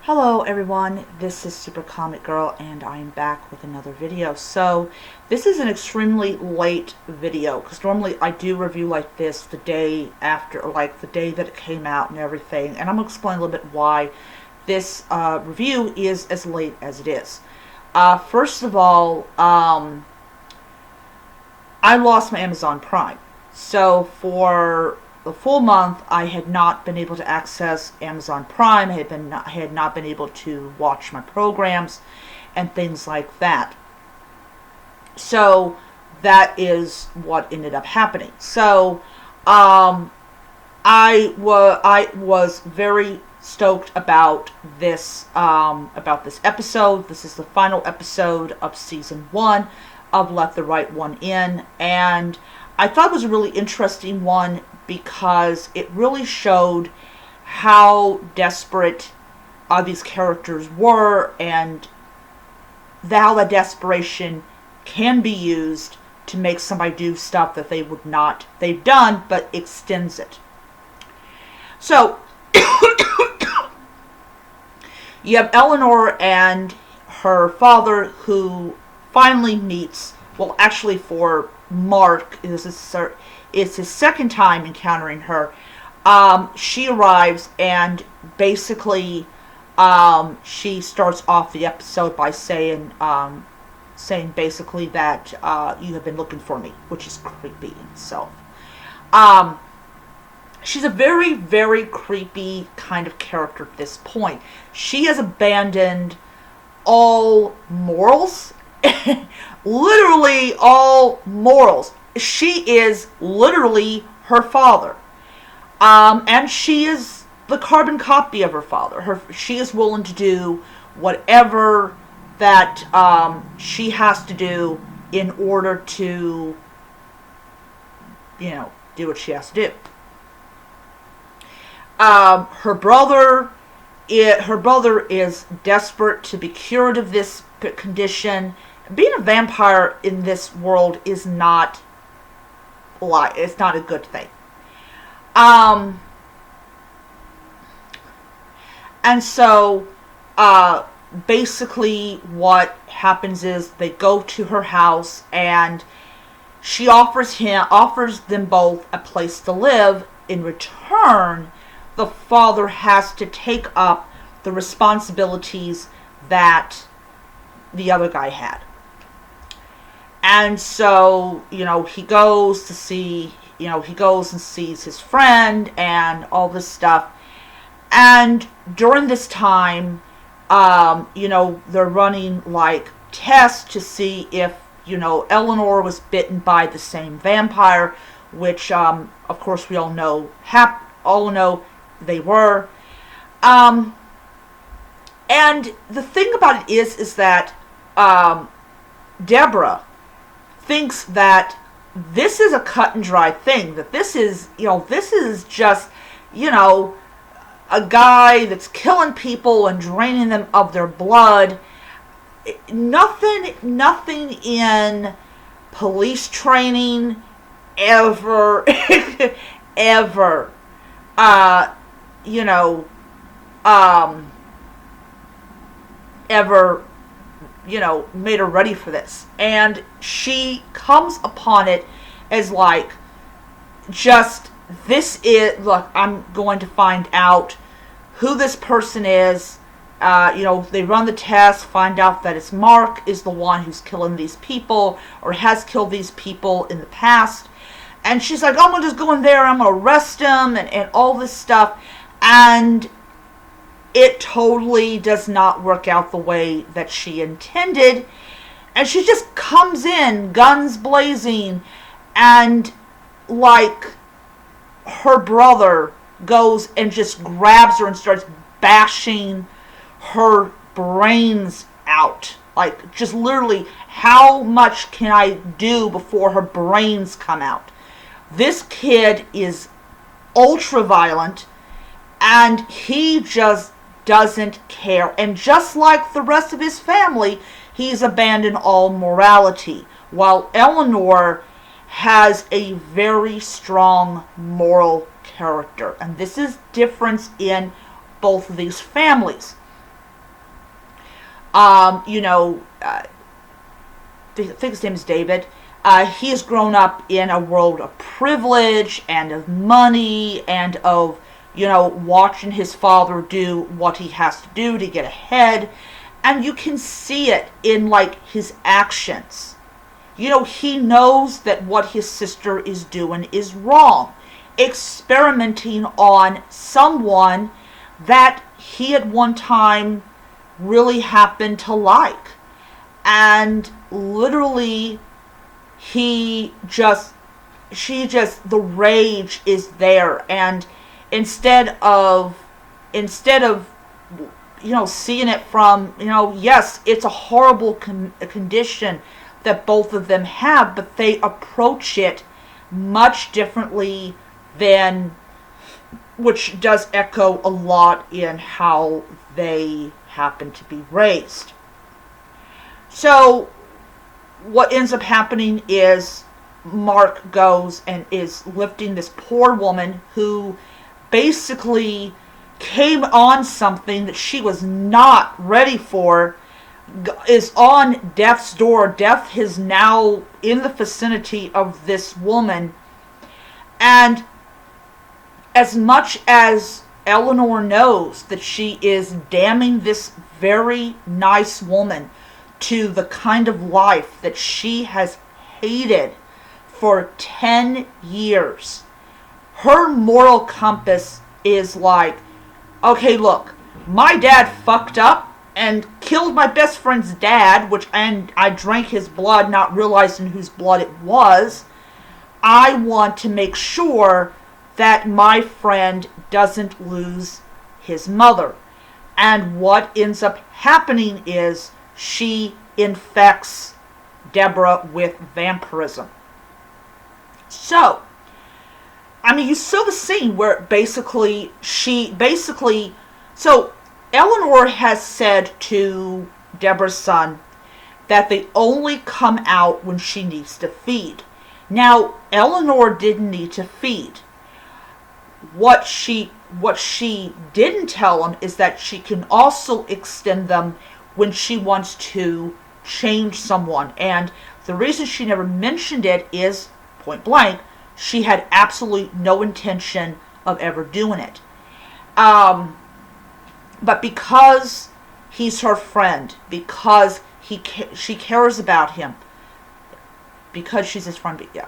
Hello everyone, this is Super Comic Girl and I am back with another video. So this is an extremely late video because normally I do review like this the day after, or like the day that it came out and everything, and I'm going to explain a little bit why this review is as late as it is. First of all, I lost my Amazon Prime, so for the full month I had not been able to access Amazon Prime. I had not been able to watch my programs and things like that. So that is what ended up happening. So I was very stoked about this episode. This is the final episode of season 1 of Let the Right One In, and I thought it was a really interesting one because it really showed how desperate these characters were, and how that desperation can be used to make somebody do stuff that they've done, but extends it. So you have Eleanor and her father, who finally meets, well, actually for Mark, it's his second time encountering her. She arrives and basically she starts off the episode by saying basically that you have been looking for me, which is creepy in itself. She's a very, very creepy kind of character at this point. She has abandoned all morals. Literally all morals. She is literally her father. And she is the carbon copy of her father. She is willing to do whatever that she has to do in order to, do what she has to do. Her brother is desperate to be cured of this condition. Being a vampire in this world is not a good thing. And so basically what happens is they go to her house and she offers them both a place to live. In return, the father has to take up the responsibilities that the other guy had. And so, he goes and sees his friend and all this stuff. And during this time, they're running like tests to see if, Eleanor was bitten by the same vampire, which, of course, we all know they were. And the thing about it is that Deborah thinks that this is a cut and dry thing, that this is just, a guy that's killing people and draining them of their blood. Nothing in police training ever, ever, ever, made her ready for this. And she comes upon it as like, look, I'm going to find out who this person is. They run the test, find out that it's Mark is the one who's killing these people, or has killed these people in the past. And she's like, I'm going to just go in there, I'm going to arrest him, and all this stuff. And it totally does not work out the way that she intended. And she just comes in, guns blazing, and like her brother goes and just grabs her and starts bashing her brains out. Like, just literally, how much can I do before her brains come out? This kid is ultra violent, and he just doesn't care. And just like the rest of his family, he's abandoned all morality, while Eleanor has a very strong moral character. And this is difference in both of these families. You know, I think his name is David. He has grown up in a world of privilege and of money and of, you know, watching his father do what he has to do to get ahead. And you can see it in, like, his actions. You know, he knows that what his sister is doing is wrong. Experimenting on someone that he at one time really happened to like. And literally, the rage is there. And instead of, you know, seeing it from, you know, yes, it's a horrible condition that both of them have, but they approach it much differently than, which does echo a lot in how they happen to be raised. So what ends up happening is Mark goes and is lifting this poor woman who basically came on something that she was not ready for, is on death's door. Death is now in the vicinity of this woman. And as much as Eleanor knows that she is damning this very nice woman to the kind of life that she has hated for 10 years, her moral compass is like, okay, look, my dad fucked up and killed my best friend's dad, and I drank his blood not realizing whose blood it was. I want to make sure that my friend doesn't lose his mother. And what ends up happening is she infects Deborah with vampirism. So, I mean, you saw the scene where so Eleanor has said to Deborah's son that they only come out when she needs to feed. Now, Eleanor didn't need to feed. What she didn't tell him is that she can also extend them when she wants to change someone. And the reason she never mentioned it is, point blank, she had absolutely no intention of ever doing it. But because he's her friend, because she cares about him, because she's his friend, yeah.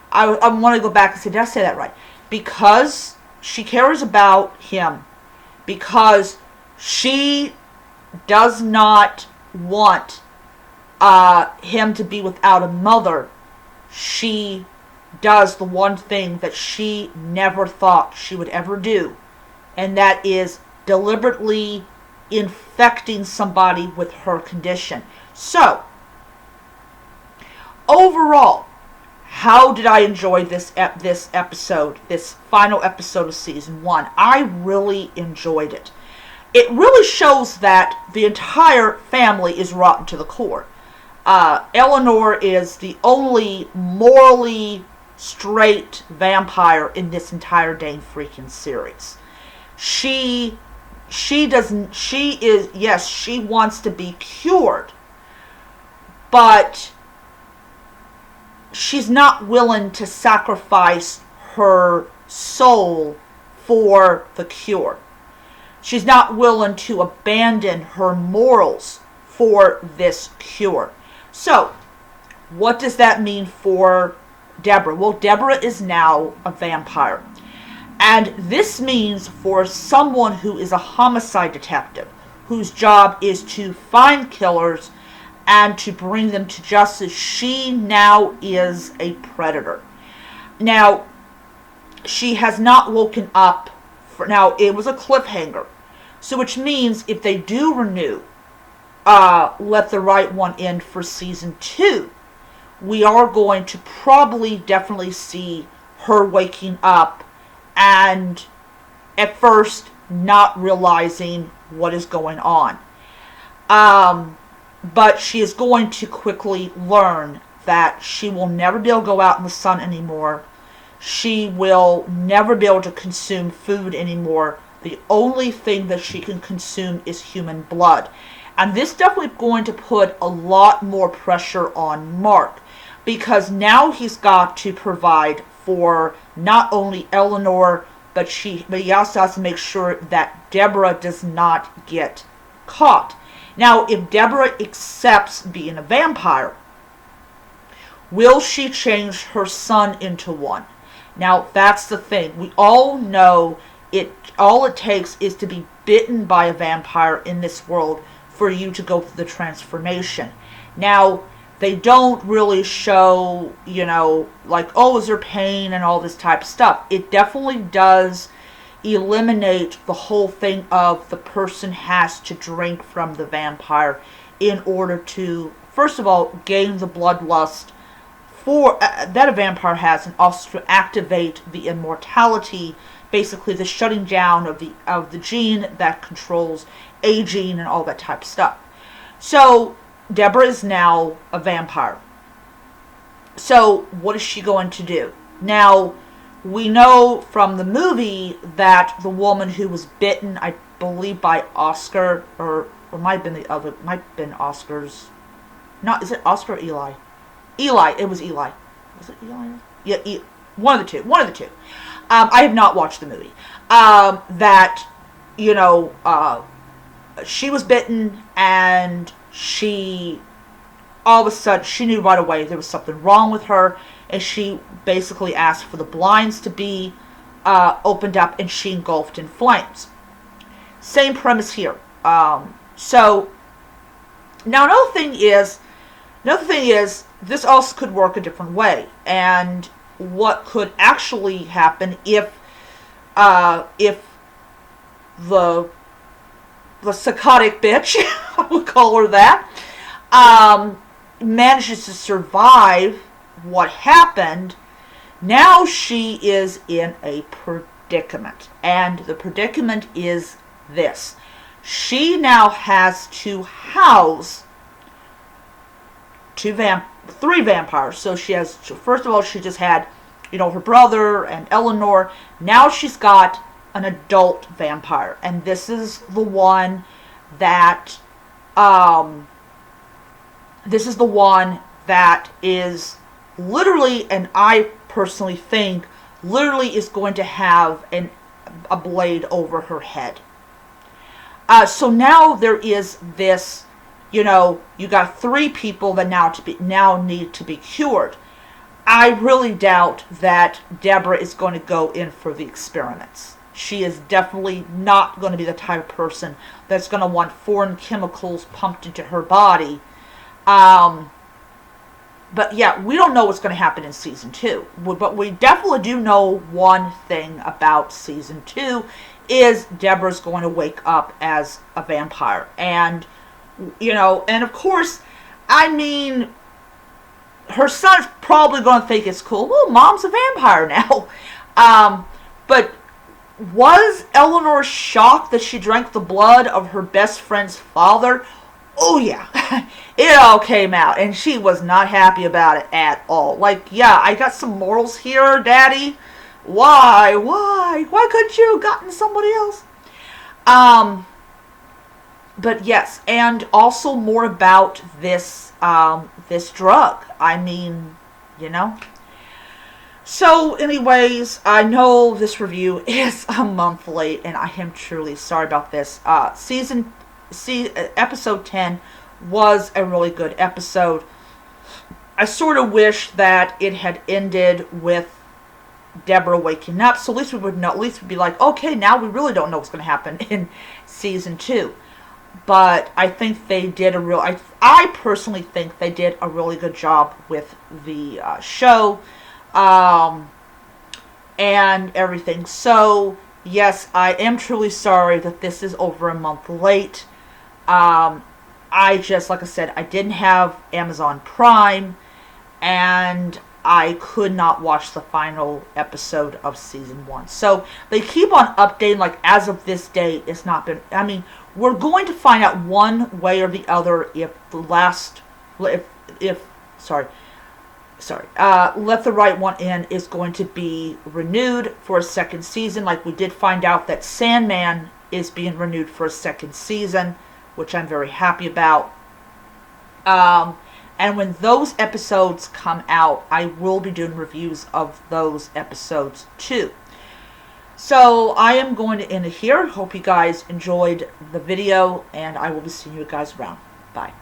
I want to go back and say, did I say that right? Because she cares about him, because she does not want him to be without a mother, she does the one thing that she never thought she would ever do, and that is deliberately infecting somebody with her condition. So, overall, how did I enjoy this episode, this final episode of season 1? I really enjoyed it. It really shows that the entire family is rotten to the core. Eleanor is the only morally straight vampire in this entire dang freaking series. She wants to be cured, but she's not willing to sacrifice her soul for the cure. She's not willing to abandon her morals for this cure. So, what does that mean for Deborah? Well, Deborah is now a vampire. And this means for someone who is a homicide detective, whose job is to find killers and to bring them to justice, she now is a predator. Now, she has not woken up. Now, it was a cliffhanger. So, which means if they do renew Let the Right One In for season 2, we are going to probably definitely see her waking up and at first not realizing what is going on. But she is going to quickly learn that she will never be able to go out in the sun anymore. She will never be able to consume food anymore. The only thing that she can consume is human blood. And this definitely going to put a lot more pressure on Mark, because now he's got to provide for not only Eleanor, but he also has to make sure that Deborah does not get caught. Now, if Deborah accepts being a vampire, will she change her son into one? Now, that's the thing. We all know all it takes is to be bitten by a vampire in this world for you to go through the transformation. Now, they don't really show, like, oh, is there pain and all this type of stuff. It definitely does eliminate the whole thing of the person has to drink from the vampire in order to, first of all, gain the bloodlust for that a vampire has, and also to activate the immortality, basically the shutting down of the gene that controls aging and all that type of stuff. So Deborah is now a vampire. So what is she going to do? Now, we know from the movie that the woman who was bitten, I believe by Oscar, or might have been Oscar's. Not, is it Oscar or Eli? Eli. It was Eli. Was it Eli? Yeah, one of the two. I have not watched the movie. That, she was bitten, and she, all of a sudden, she knew right away there was something wrong with her, and she basically asked for the blinds to be opened up, and she engulfed in flames. Same premise here. So, now another thing is, this also could work a different way, and what could actually happen if the psychotic bitch, I would call her that, manages to survive what happened. Now she is in a predicament, and the predicament is this: she now has to house three vampires. So she has, first of all, she just had, her brother and Eleanor. Now she's got an adult vampire, and this is the one that, is literally, and I personally think, literally is going to have a blade over her head. So now there is this, you got three people that now need to be cured. I really doubt that Deborah is going to go in for the experiments. She is definitely not going to be the type of person that's going to want foreign chemicals pumped into her body. But yeah, we don't know what's going to happen in season 2. But we definitely do know one thing about season 2 is Deborah's going to wake up as a vampire. And and of course, I mean, her son's probably going to think it's cool. Well, mom's a vampire now. But was Eleanor shocked that she drank the blood of her best friend's father? Oh, yeah. It all came out, and she was not happy about it at all. Like, yeah, I got some morals here, Daddy. Why? Why couldn't you have gotten somebody else? But yes, and also more about this this drug. I mean, So, anyways, I know this review is a month late, and I am truly sorry about this. Episode 10 was a really good episode. I sort of wish that it had ended with Deborah waking up, so at least we would know. At least we'd be like, okay, now we really don't know what's going to happen in season 2. But I think they did I personally think they did a really good job with the show and everything. So, yes, I am truly sorry that this is over a month late. I just, like I said, I didn't have Amazon Prime, and I could not watch the final episode of season 1. So, they keep on updating, like, as of this date, it's not been, I mean, we're going to find out one way or the other if Let the Right One In is going to be renewed for a second season. Like we did find out that Sandman is being renewed for a second season. which I'm very happy about. And when those episodes come out, I will be doing reviews of those episodes too. So I am going to end it here. Hope you guys enjoyed the video, and I will be seeing you guys around. Bye.